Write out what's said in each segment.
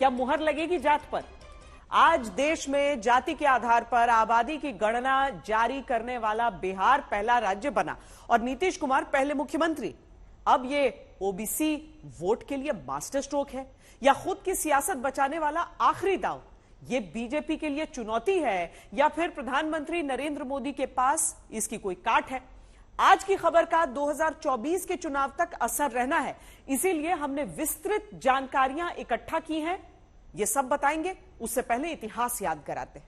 क्या मुहर लगेगी जात पर? आज देश में जाति के आधार पर आबादी की गणना जारी करने वाला बिहार पहला राज्य बना और नीतीश कुमार पहले मुख्यमंत्री। अब ये ओबीसी वोट के लिए मास्टर स्ट्रोक है या खुद की सियासत बचाने वाला आखिरी दांव? ये बीजेपी के लिए चुनौती है या फिर प्रधानमंत्री नरेंद्र मोदी के पास इसकी कोई काट है? आज की खबर का 2024 के चुनाव तक असर रहना है, इसीलिए हमने विस्तृत जानकारियां इकट्ठा की हैं। ये सब बताएंगे, उससे पहले इतिहास याद कराते हैं।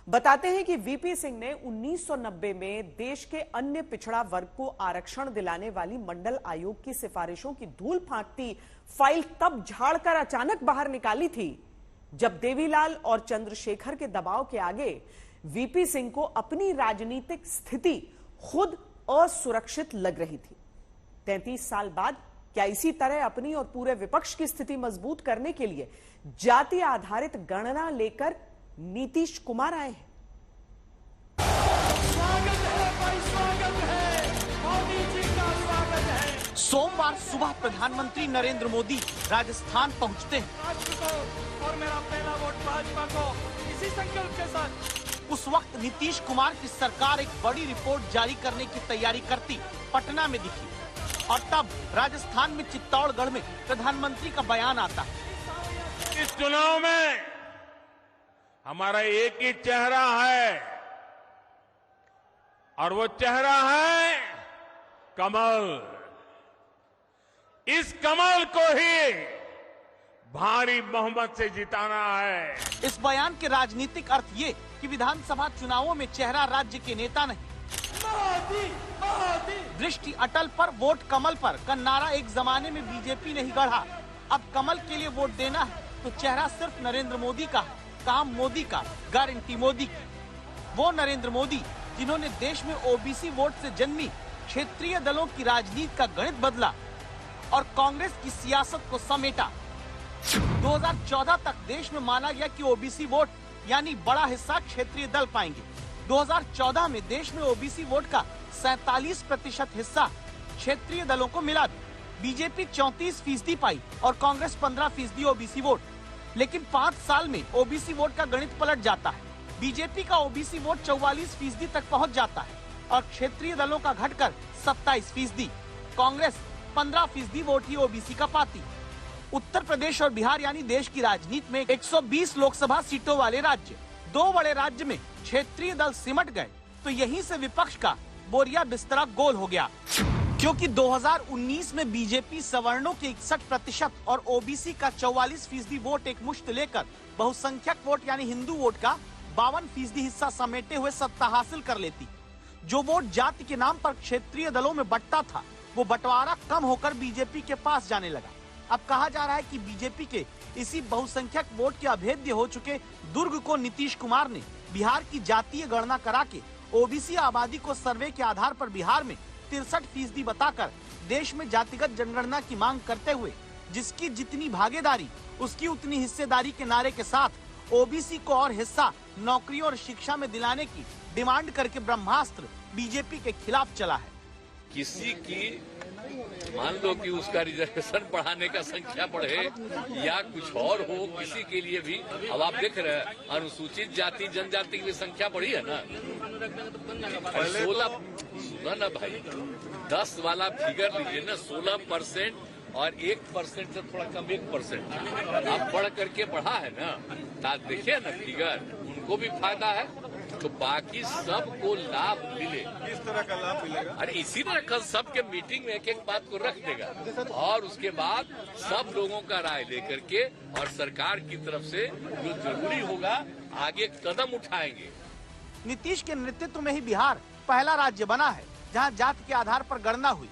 बताते हैं कि वीपी सिंह ने 1990 में देश के अन्य पिछड़ा वर्ग को आरक्षण दिलाने वाली मंडल आयोग की सिफारिशों की धूल फांकती फाइल तब झाड़कर अचानक बाहर निकाली थी जब देवीलाल और चंद्रशेखर के दबाव के आगे वीपी सिंह को अपनी राजनीतिक स्थिति खुद असुरक्षित लग रही थी। 33 साल बाद क्या इसी तरह अपनी और पूरे विपक्ष की स्थिति मजबूत करने के लिए जाति आधारित गणना लेकर नीतीश कुमार आए हैं? स्वागत है भाई, स्वागत है, मोदी जी का स्वागत है। सोमवार सुबह प्रधानमंत्री नरेंद्र मोदी राजस्थान पहुंचते हैं। भाजपा को और मेरा पहला वोट भाजपा को, इसी संकल्प के साथ। उस वक्त नीतीश कुमार की सरकार एक बड़ी रिपोर्ट जारी करने की तैयारी करती पटना में दिखी और तब राजस्थान में चित्तौड़गढ़ में प्रधानमंत्री का बयान आता है। इस चुनाव में हमारा एक ही चेहरा है और वो चेहरा है कमल। इस कमल को ही भारी बहुमत से जिताना है। इस बयान के राजनीतिक अर्थ ये कि विधानसभा चुनावों में चेहरा राज्य के नेता नहीं, मोदी, मोदी। दृष्टि अटल पर वोट कमल पर का नारा एक जमाने में बीजेपी ने ही गढ़ा। अब कमल के लिए वोट देना है तो चेहरा सिर्फ नरेंद्र मोदी का है, काम मोदी का, गारंटी मोदी की। वो नरेंद्र मोदी जिन्होंने देश में ओबीसी वोट से जन्मी क्षेत्रीय दलों की राजनीति का गणित बदला और कांग्रेस की सियासत को समेटा। 2014 तक देश में माना गया कि ओबीसी वोट यानी बड़ा हिस्सा क्षेत्रीय दल पाएंगे। 2014 में देश में ओबीसी वोट का 47% हिस्सा क्षेत्रीय दलों को मिला। बीजेपी 34% पाई और कांग्रेस 15% ओबीसी वोट। लेकिन 5 साल में ओबीसी वोट का गणित पलट जाता है। बीजेपी का ओबीसी वोट 44% तक पहुंच जाता है और क्षेत्रीय दलों का घटकर 27%। कांग्रेस 15% वोट ही ओबीसी का पाती। उत्तर प्रदेश और बिहार यानी देश की राजनीति में 120 लोकसभा सीटों वाले राज्य, 2 बड़े राज्य में क्षेत्रीय दल सिमट गए तो यहीं से विपक्ष का बोरिया बिस्तरा गोल हो गया। क्योंकि 2019 में बीजेपी सवर्णों के 61% और ओबीसी का 44% वोट एक मुश्त लेकर बहुसंख्यक वोट यानी हिंदू वोट का 52% हिस्सा समेटे हुए सत्ता हासिल कर लेती। जो वोट जाति के नाम पर क्षेत्रीय दलों में बंटता था वो बंटवारा कम होकर बीजेपी के पास जाने लगा। अब कहा जा रहा है कि बीजेपी के इसी बहुसंख्यक वोट के अभेद्य हो चुके दुर्ग को नीतीश कुमार ने बिहार की जातीय गणना करा के ओबीसी आबादी को सर्वे के आधार पर बिहार में 63% बताकर देश में जातिगत जनगणना की मांग करते हुए जिसकी जितनी भागीदारी उसकी उतनी हिस्सेदारी के नारे के साथ ओबीसी को और हिस्सा नौकरी और शिक्षा में दिलाने की डिमांड करके ब्रह्मास्त्र बीजेपी के खिलाफ चला है। किसी की मान लो कि उसका रिजर्वेशन बढ़ाने का संख्या बढ़े या कुछ और हो, किसी के लिए भी अब आप देख रहे हैं अनुसूचित जाति जनजाति की संख्या बढ़ी है ना। 16 सुना ना भाई, 10 वाला फिगर लीजिए ना, 16% और 1% से थोड़ा कम 1% अब बढ़ करके बढ़ा है ना। देखिए ना फिगर, उनको भी फायदा है तो बाकी सबको लाभ मिले। किस तरह का लाभ मिलेगा? अरे इसी तरह कल सबके मीटिंग में एक एक बात को रख देगा और उसके बाद सब लोगों का राय लेकर के और सरकार की तरफ से जो जरूरी होगा आगे कदम उठाएंगे। नीतीश के नेतृत्व में ही बिहार पहला राज्य बना है जहां जाति के आधार पर गणना हुई।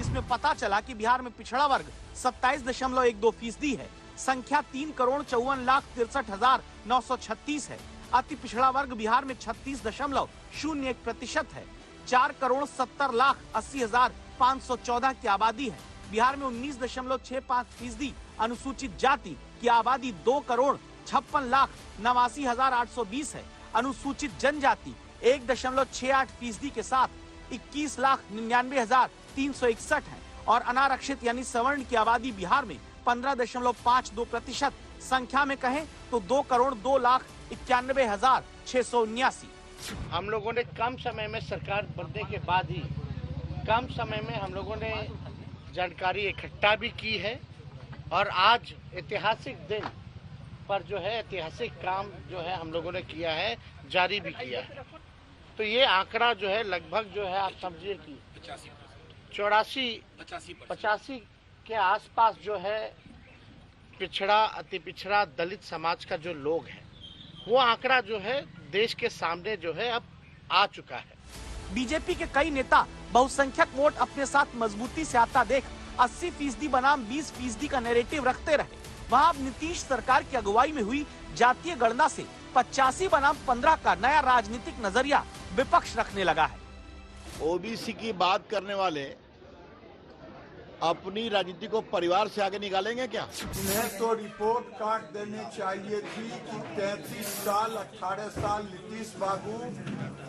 इसमें पता चला कि बिहार में पिछड़ा वर्ग 27.12% है। संख्या 3,54,63,936 है। अति पिछड़ा वर्ग बिहार में 36.01% है। 4,70,80,514 की आबादी है। बिहार में 19.65% अनुसूचित जाति की आबादी 2,56,89,820 है। अनुसूचित जनजाति 1.68% के साथ 21,99,361 है और अनारक्षित यानी सवर्ण की आबादी बिहार में 15.52% संख्या में कहें तो 2,02,91,679। हम लोगों ने कम समय में सरकार बनने के बाद ही कम समय में हम लोगों ने जानकारी इकट्ठा भी की है और आज ऐतिहासिक दिन पर जो है ऐतिहासिक काम जो है हम लोगों ने किया है, जारी भी किया है। तो ये आंकड़ा जो है लगभग जो है आप समझिए कि 85 के आसपास जो है पिछड़ा, अति पिछड़ा, दलित समाज का जो लोग हैं वो आंकड़ा जो है देश के सामने जो है अब आ चुका है। बीजेपी के कई नेता बहुसंख्यक वोट अपने साथ मजबूती से आता देख 80% बनाम 20% का नैरेटिव रखते रहे। वहाँ अब नीतीश सरकार की अगुवाई में हुई जातीय गणना से 85 बनाम 15 का नया राजनीतिक नजरिया विपक्ष रखने लगा है। ओबीसी की बात करने वाले अपनी राजनीति को परिवार से आगे निकालेंगे क्या? उन्हें तो रिपोर्ट कार्ड देनी चाहिए थी कि 33 साल 18 साल नीतीश बाबू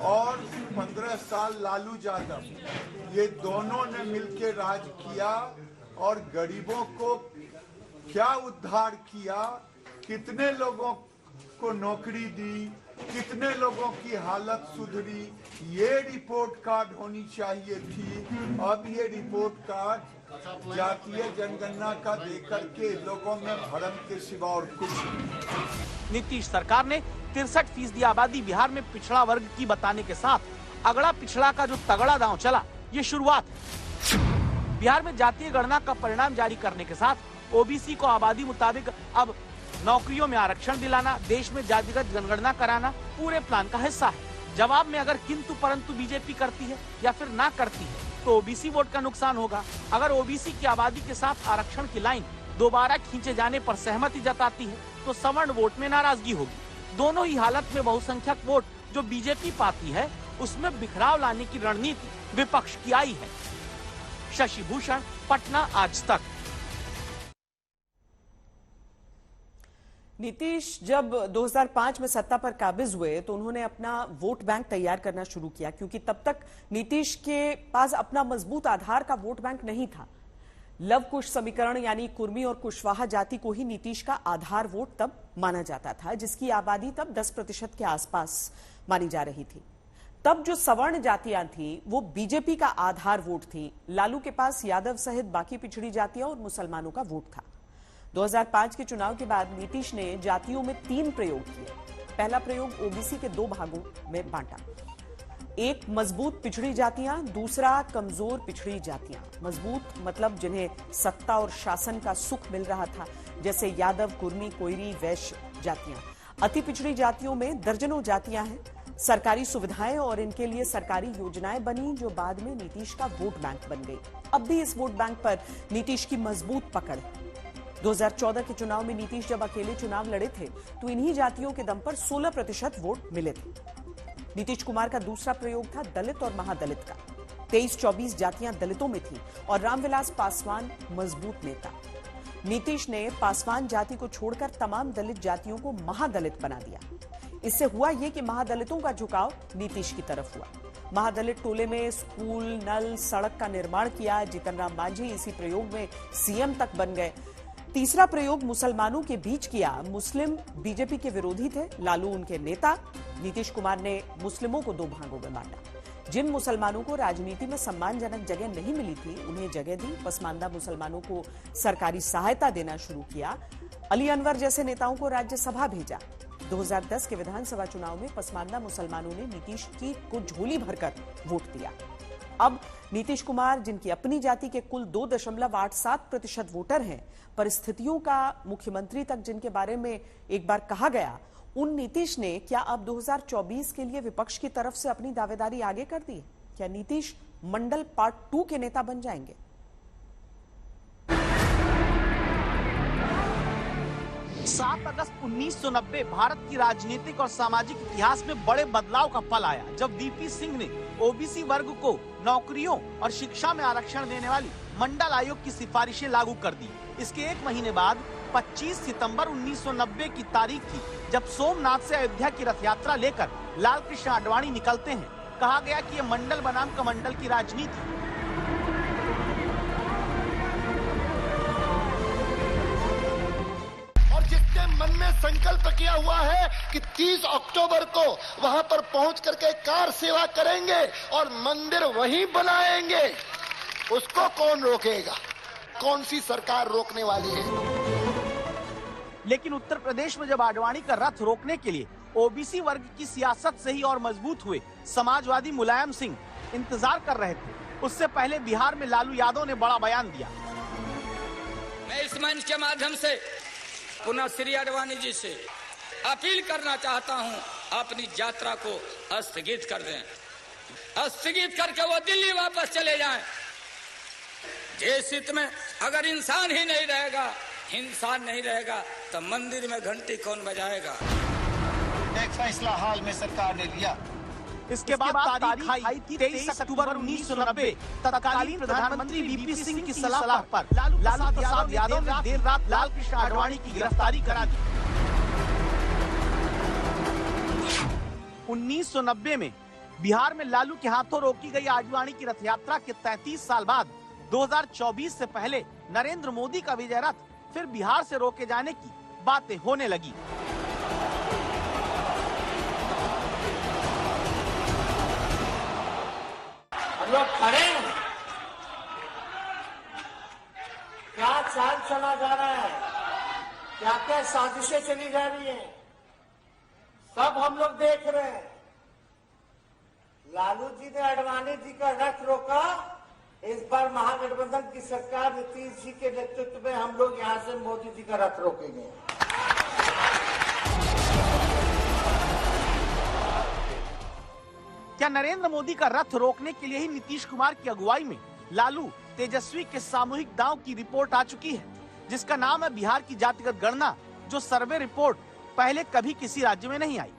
और 15 साल लालू यादव, ये दोनों ने मिलकर राज किया और गरीबों को क्या उद्धार किया, कितने लोगों को नौकरी दी, कितने लोगों की हालत सुधरी, ये रिपोर्ट कार्ड होनी चाहिए थी। अब ये रिपोर्ट कार्ड जातीय जनगणना का देकर के लोगों में भ्रम के सिवा और कुछ नहीं। नीतीश सरकार ने 63% आबादी बिहार में पिछड़ा वर्ग की बताने के साथ अगड़ा पिछड़ा का जो तगड़ा दांव चला, ये शुरुआत है। बिहार में जातीय गणना का परिणाम जारी करने के साथ ओबीसी को आबादी मुताबिक अब नौकरियों में आरक्षण दिलाना, देश में जातिगत जनगणना कराना पूरे प्लान का हिस्सा है। जवाब में अगर किंतु परंतु बीजेपी करती है या फिर ना करती है तो ओबीसी वोट का नुकसान होगा। अगर ओबीसी की आबादी के साथ आरक्षण की लाइन दोबारा खींचे जाने पर सहमति जताती है तो सवर्ण वोट में नाराजगी होगी। दोनों ही हालत में बहुसंख्यक वोट जो बीजेपी पाती है उसमें बिखराव लाने की रणनीति विपक्ष की आई है। शशि भूषण, पटना, आज तक। नीतीश जब 2005 में सत्ता पर काबिज हुए तो उन्होंने अपना वोट बैंक तैयार करना शुरू किया, क्योंकि तब तक नीतीश के पास अपना मजबूत आधार का वोट बैंक नहीं था। लव कुश समीकरण यानी कुर्मी और कुशवाहा जाति को ही नीतीश का आधार वोट तब माना जाता था, जिसकी आबादी तब 10% के आसपास मानी जा रही थी। तब जो सवर्ण जातियां थी वो बीजेपी का आधार वोट थी। लालू के पास यादव सहित बाकी पिछड़ी जातियां और मुसलमानों का वोट था। 2005 के चुनाव के बाद नीतीश ने जातियों में 3 प्रयोग किए। पहला प्रयोग ओबीसी के 2 भागों में बांटा। एक मजबूत पिछड़ी जातियां, दूसरा कमजोर पिछड़ी जातियां। मजबूत मतलब जिन्हें सत्ता और शासन का सुख मिल रहा था, जैसे यादव, कुर्मी, कोयरी, वैश्य जातियां। अति पिछड़ी जातियों में दर्जनों जातियां हैं। सरकारी सुविधाएं और इनके लिए सरकारी योजनाएं बनी जो बाद में नीतीश का वोट बैंक बन गई। अब भी इस वोट बैंक पर नीतीश की मजबूत पकड़ है। 2014 के चुनाव में नीतीश जब अकेले चुनाव लड़े थे तो इन्हीं जातियों के दम पर 16% वोट मिले थे। नीतीश कुमार का दूसरा प्रयोग था दलित और महादलित का। 23-24 जातियां दलितों में थी और रामविलास पासवान मजबूत नेता। नीतीश ने पासवान जाति को छोड़कर तमाम दलित जातियों को महादलित बना दिया। इससे हुआ ये कि महादलितों का झुकाव नीतीश की तरफ हुआ। महादलित टोले में स्कूल, नल, सड़क का निर्माण किया। जीतन राम मांझी इसी प्रयोग में सीएम तक बन गए। तीसरा प्रयोग मुसलमानों के बीच किया। मुस्लिम बीजेपी के विरोधी थे, लालू उनके नेता। नीतीश कुमार ने मुस्लिमों को 2 भागों में बांटा। जिन मुसलमानों को राजनीति में सम्मानजनक जगह नहीं मिली थी उन्हें जगह दी। पसमानदा मुसलमानों को सरकारी सहायता देना शुरू किया। अली अनवर जैसे नेताओं को राज्यसभा भेजा। 2010 के विधानसभा चुनाव में पसमानदा मुसलमानों ने नीतीश की को झोली भरकर वोट दिया। अब नीतीश कुमार, जिनकी अपनी जाति के कुल 2.87% वोटर हैं, परिस्थितियों का मुख्यमंत्री तक जिनके बारे में एक बार कहा गया, उन नीतीश ने क्या अब 2024 के लिए विपक्ष की तरफ से अपनी दावेदारी आगे कर दी? क्या नीतीश मंडल पार्ट 2 के नेता बन जाएंगे? 7 अगस्त 1990 भारत की राजनीतिक और सामाजिक इतिहास में बड़े बदलाव का पल आया, जब वीपी सिंह ने ओबीसी वर्ग को नौकरियों और शिक्षा में आरक्षण देने वाली मंडल आयोग की सिफारिशें लागू कर दी। इसके 1 महीने बाद 25 सितंबर 1990 की तारीख थी, जब सोमनाथ से अयोध्या की रथ यात्रा लेकर लाल कृष्ण आडवाणी निकलते हैं। कहा गया कि ये मंडल बनाम कमंडल की राजनीति। और जितने मन में संकल्प किया हुआ है कि 30 अक्टूबर को वहां पर पहुंच करके कार सेवा करेंगे और मंदिर वहीं बनाएंगे, उसको कौन रोकेगा? कौन सी सरकार रोकने वाली है? लेकिन उत्तर प्रदेश में जब आडवाणी का रथ रोकने के लिए ओबीसी वर्ग की सियासत से ही और मजबूत हुए समाजवादी मुलायम सिंह इंतजार कर रहे थे, उससे पहले बिहार में लालू यादव ने बड़ा बयान दिया। मैं इस मंच के माध्यम से पुनः श्री आडवाणी जी से अपील करना चाहता हूं, अपनी यात्रा को स्थगित कर दें, स्थगित करके वो दिल्ली वापस चले जाएं। देश हित में अगर इंसान ही नहीं रहेगा, इंसान नहीं रहेगा, तो मंदिर में घंटी कौन बजाएगा? एक फैसला हाल में सरकार ने लिया। इसके बाद तारीख आई थी 23 अक्टूबर 1990। तत्कालीन प्रधानमंत्री वीपी सिंह की सलाह पर लालू प्रसाद यादव ने देर रात लाल कृष्ण आडवाणी की गिरफ्तारी करा दी। 1990 में बिहार में लालू के हाथों रोकी गई आडवाणी की रथ यात्रा के 33 साल बाद 2024 से पहले नरेंद्र मोदी का विजय रथ फिर बिहार से रोके जाने की बातें होने लगी। लोग खड़े हैं, क्या चाल चला जा रहा है, क्या क्या साजिशें चली जा रही हैं, सब हम लोग देख रहे हैं। लालू जी ने आडवाणी जी का रथ रोका, इस बार महागठबंधन की सरकार नीतीश जी के नेतृत्व में हम लोग यहां से मोदी जी का रथ रोकेंगे। क्या नरेंद्र मोदी का रथ रोकने के लिए ही नीतीश कुमार की अगुवाई में लालू तेजस्वी के सामूहिक दांव की रिपोर्ट आ चुकी है, जिसका नाम है बिहार की जातिगत गणना, जो सर्वे रिपोर्ट पहले कभी किसी राज्य में नहीं आई।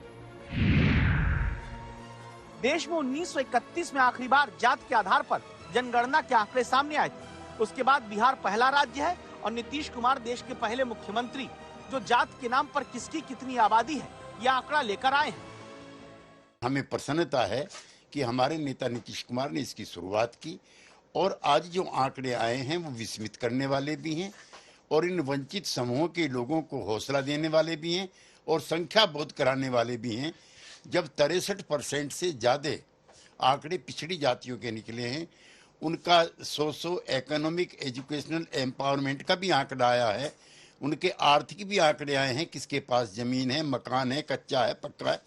देश में 1931 में आखिरी बार जात के आधार पर जनगणना के आंकड़े सामने आए थे। उसके बाद बिहार पहला राज्य है और नीतीश कुमार देश के पहले मुख्यमंत्री जो जात के नाम पर किसकी कितनी आबादी है यह आंकड़ा लेकर आए हैं। हमें प्रसन्नता है कि हमारे नेता नीतीश कुमार ने इसकी शुरुआत की और आज जो आंकड़े आए हैं वो विस्मित करने वाले भी हैं और इन वंचित समूहों के लोगों को हौसला देने वाले भी हैं और संख्या बोध कराने वाले भी हैं। जब 63% से ज़्यादा आंकड़े पिछड़ी जातियों के निकले हैं, उनका सोशो इकोनॉमिक एजुकेशनल एम्पावरमेंट का भी आंकड़ा आया है, उनके आर्थिक भी आंकड़े आए हैं, किसके पास जमीन है, मकान है, कच्चा है, पक्का है।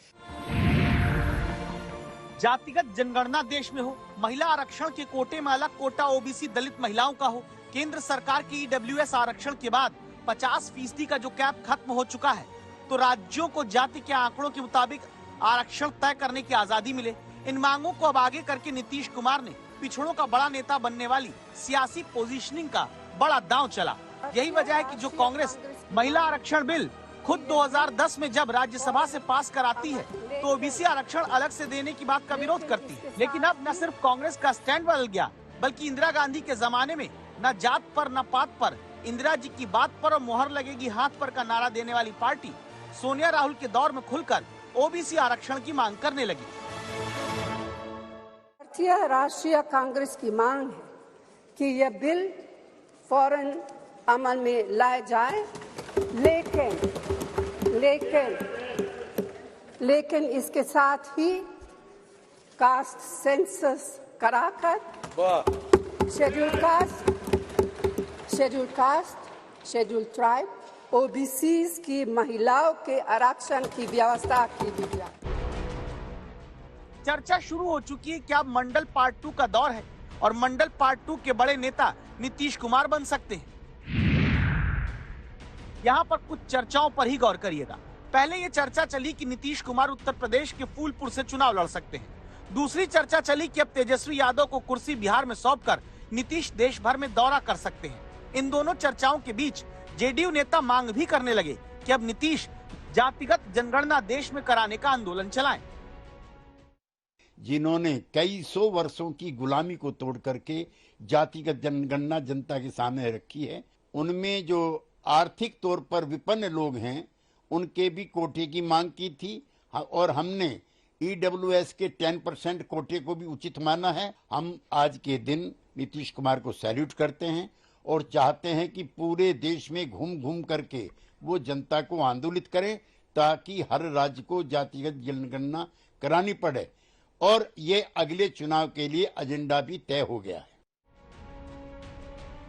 जातिगत जनगणना देश में हो, महिला आरक्षण के कोटे में अलग कोटा ओबीसी दलित महिलाओं का हो, केंद्र सरकार की ईडब्ल्यूएस आरक्षण के बाद 50% का जो कैप खत्म हो चुका है, तो राज्यों को जाति के आंकड़ों के मुताबिक आरक्षण तय करने की आजादी मिले। इन मांगों को अब आगे करके नीतीश कुमार ने पिछड़ों का बड़ा नेता बनने वाली सियासी पोजीशनिंग का बड़ा दांव चला। यही वजह है कि जो कांग्रेस महिला आरक्षण बिल खुद 2010 में जब राज्यसभा से पास कराती है तो ओबीसी आरक्षण अलग से देने की बात का विरोध करती है। लेकिन अब न सिर्फ कांग्रेस का स्टैंड बदल गया, बल्कि इंदिरा गांधी के जमाने में न जात पर न पात पर, इंदिरा जी की बात पर और मोहर लगेगी हाथ पर का नारा देने वाली पार्टी सोनिया राहुल के दौर में खुलकर ओबीसी आरक्षण की मांग करने लगी। भारतीय राष्ट्रीय कांग्रेस की मांग है कि यह बिल फौरन अमल में लाया जाए, लेकिन इसके साथ ही कास्ट सेंसस कराकर schedule caste, schedule tribe, OBCs की महिलाओं के आरक्षण की व्यवस्था की गई। चर्चा शुरू हो चुकी है कि अब मंडल पार्ट 2 का दौर है और मंडल पार्ट 2 के बड़े नेता नीतीश कुमार बन सकते हैं। यहाँ पर कुछ चर्चाओं पर ही गौर करिएगा। पहले ये चर्चा चली कि नीतीश कुमार उत्तर प्रदेश के फूलपुर से चुनाव लड़ सकते हैं। दूसरी चर्चा चली कि अब तेजस्वी यादव को कुर्सी बिहार में सौंपकर नीतीश देश भर में दौरा कर सकते हैं। इन दोनों चर्चाओं के बीच जेडीयू नेता मांग भी करने लगे कि अब नीतीश जातिगत जनगणना देश में कराने का आंदोलन चलाएं। जिन्होंने कई सौ वर्षों की गुलामी को तोड़ करके जातिगत जनगणना जनता के सामने रखी है, उनमें जो आर्थिक तौर पर विपन्न लोग हैं उनके भी कोटे की मांग की थी और हमने ईडब्ल्यूएस के 10% कोटे को भी उचित माना है। हम आज के दिन नीतीश कुमार को सैल्यूट करते हैं और चाहते हैं कि पूरे देश में घूम घूम करके वो जनता को आंदोलित करें ताकि हर राज्य को जातिगत जनगणना करानी पड़े, और ये अगले चुनाव के लिए एजेंडा भी तय हो गया है।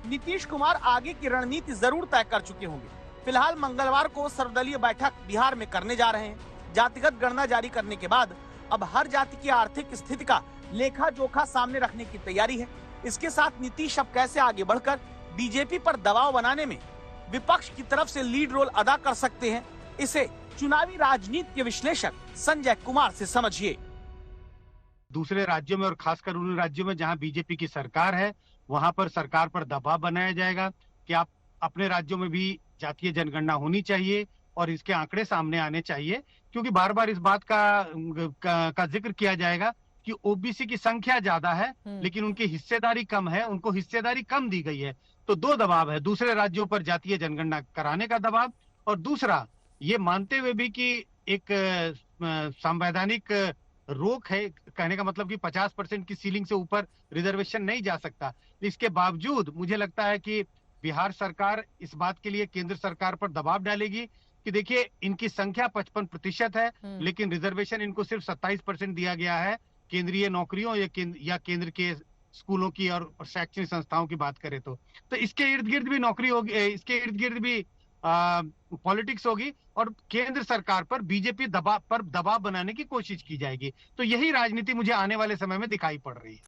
नीतीश कुमार आगे की रणनीति जरूर तय कर चुके होंगे। फिलहाल मंगलवार को सर्वदलीय बैठक बिहार में करने जा रहे हैं। जातिगत गणना जारी करने के बाद अब हर जाति की आर्थिक स्थिति का लेखा जोखा सामने रखने की तैयारी है। इसके साथ नीतीश अब कैसे आगे बढ़कर बीजेपी पर दबाव बनाने में विपक्ष की तरफ से लीड रोल अदा कर सकते हैं, इसे चुनावी राजनीति के विश्लेषक संजय कुमार से समझिए। दूसरे राज्यों में और खासकर उन राज्यों में जहां बीजेपी की सरकार है, वहां पर सरकार पर दबाव बनाया जाएगा कि आप अपने राज्यों में भी जातीय जनगणना होनी चाहिए और इसके आंकड़े सामने आने चाहिए, क्योंकि बार बार इस बात का जिक्र किया जाएगा कि ओबीसी की संख्या ज्यादा है लेकिन उनकी हिस्सेदारी कम है, उनको हिस्सेदारी कम दी गई है। तो दो दबाव है, दूसरे राज्यों पर जातीय जनगणना कराने का दबाव, और दूसरा ये मानते हुए भी कि एक संवैधानिक रोक है, कहने का मतलब कि 50% की सीलिंग से ऊपर रिजर्वेशन नहीं जा सकता। इसके बावजूद मुझे लगता है कि बिहार सरकार इस बात के लिए केंद्र सरकार पर दबाव डालेगी कि देखिए इनकी संख्या 55% है लेकिन रिजर्वेशन इनको सिर्फ 27% दिया गया है केंद्रीय नौकरियों या केंद्र के स्कूलों की और शैक्षणिक संस्थाओं की बात करें तो इसके इर्द गिर्द भी नौकरी होगी, इसके इर्द गिर्द भी पॉलिटिक्स होगी और केंद्र सरकार पर बीजेपी दबाव बनाने की कोशिश की जाएगी। तो यही राजनीति मुझे आने वाले समय में दिखाई पड़ रही है।